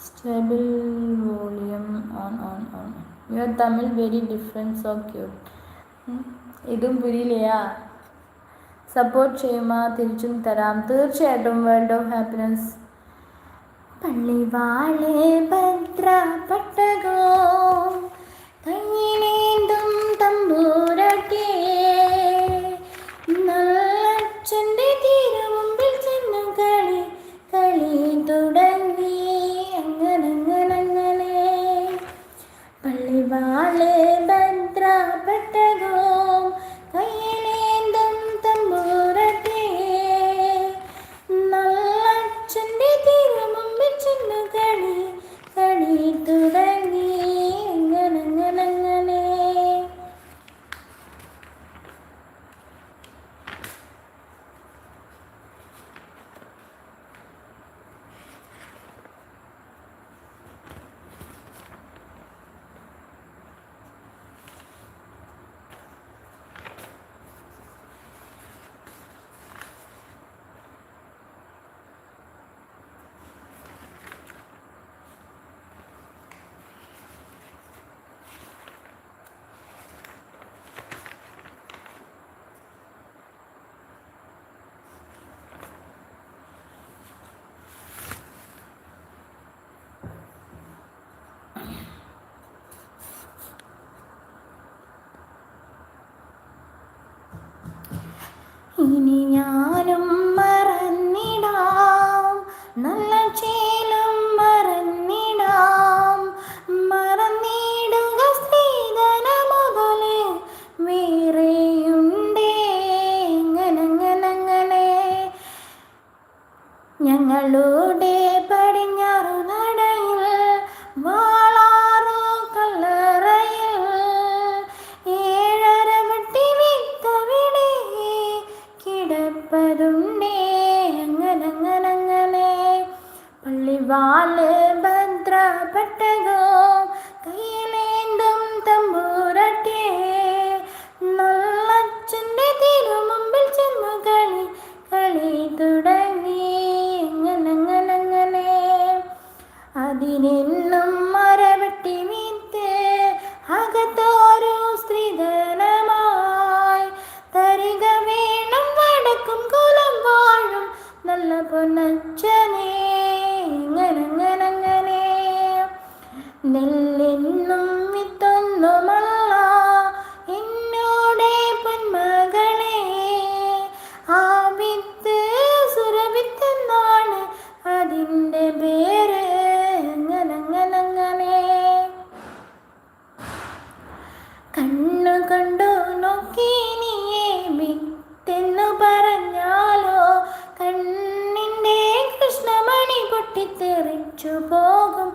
Stable volume on. Your Tamil very different, so cute. ഇതും പുരിയിലെയാ support ചെയ്യുമോ തിരിച്ചും തരാം തീർച്ചയായിട്ടും വേൾഡ് ഓഫ് ഹാപ്പിനെസ് പള്ളിവാളെ ഭദ്രപട്ടകോ കയ്യിലേന്തും തമ്പൂരട്ടെ നല്ലച്ഛൻ്റെ തീരമുമ്പിൽ ചെന്നു കളി തുടങ്ങി അങ്ങനെ പള്ളിവാളെ ഭദ്രപട്ടകോ കയ്യിലേന്തും തമ്പൂരട്ടെ നല്ലച്ഛൻ്റെ തീരമുമ്പിൽ ചെന്നു കളി തുടങ്ങി അങ്ങനെ ഇനി ഞാനും മറന്നിടാം നല്ല ചേലും മറന്നിടാം മറന്നിടുക സ്ത്രീധന മുതല് വേറെയുണ്ടേ അങ്ങനെ ഞങ്ങളുടെ പടിഞ്ഞാറു നടയിൽ വാളാറു കല്ലറയിൽ ഏഴര വട്ടി വിത്തവിടെ കിടപ്പതുണ്ടേ അങ്ങനെ പള്ളിവാള് ഭദ്രപട്ടകോ കയ്യിലേന്തും തമ്പൂരട്ടെ നല്ലച്ഛൻ്റെ തിരുമുമ്പിൽ ചെന്നു കളി തുടങ്ങി അങ്ങനെ അതിനെന്നും മരവെട്ടി വീത്ത് അകത്തോരോ സ്ത്രീധനമായി തരിക വേണം വടക്കും കുലം വാഴും നല്ല പൊന്നച്ഛനെ അങ്ങനെ നെല്ലെന്നും വിത്തൊന്നുമല്ല എന്നോടെ പൊന്മകളെ ആ വിത്ത് സുരവിത്തെന്നാണ് അതിൻ്റെ പേര് അങ്ങനെ കണ്ണു കണ്ടു നോക്കി നീയെ വിത്തെന്നു പറഞ്ഞാലോ കണ്ണിൻ്റെ കൃഷ്ണമണി പൊട്ടിത്തെറിച്ചു പോകും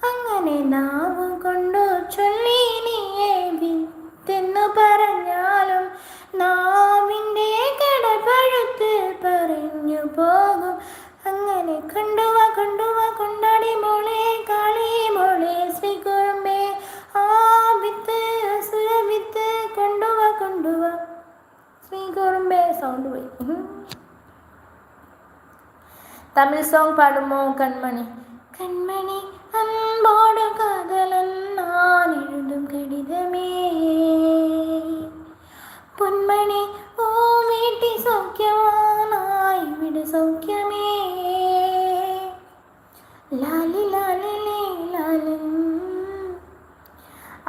അങ്ങനെ നാവ് കൊണ്ടു ചൊല്ലി നീയെ വിത്തെന്നു പറഞ്ഞാലും നാവിൻ്റെ കടപഴുത്ത് പറഞ്ഞു പോകും അങ്ങനെ കൊണ്ടുവാ കൊണ്ടാടി മോളെ കാളി മോളെ ശ്രീകുറുമ്പേ ആ വിത്ത് അസുര വിത്ത് കൊണ്ടുവാ ശ്രീകുറുമ്പേ സൗണ്ട് പോയി തമിഴ് സോങ് പാടുമോ കൺമണി അൻപോട് കാതലൻ ഞാൻ എഴുതും കടിതമേ പൊന്മണി ഓ വീട്ടി സൗഖ്യമാനായി ഇവിടെ സൗഖ്യമേ ലാലി ലാലി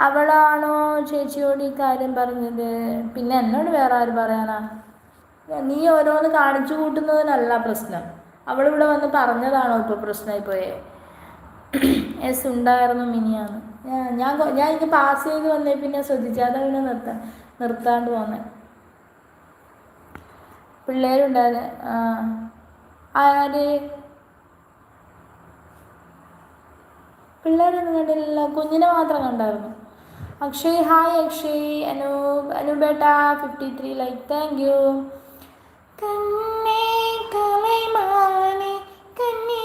അവളാണോ ചേച്ചിയോട് ഈ കാര്യം പറഞ്ഞത് പിന്നെ എന്നോട് വേറെ ആര് പറയാനാ നീ ഓരോന്ന് കാണിച്ചു കൂട്ടുന്നതിനല്ല പ്രശ്നം അവളിവിടെ വന്ന് പറഞ്ഞതാണോ ഇപ്പോൾ പ്രശ്നമായി പോയേ എസ് ഉണ്ടായിരുന്നു മിനിയാണ് ഞാൻ ഇത് പാസ് ചെയ്ത് വന്നേ പിന്നെ ശ്രദ്ധിച്ചു അതാണ് നിർത്താണ്ട് പോന്നെ പിള്ളേരുണ്ടായിരുന്നു ആര് പിള്ളേരൊന്നും കണ്ടില്ല കുഞ്ഞിനെ മാത്രം കണ്ടായിരുന്നു അക്ഷയ് ഹായ് അക്ഷയ് അനുബേട്ട 53 ലൈക്ക് താങ്ക് യു കണ്ണേ കലൈമാനെ കണ്ണി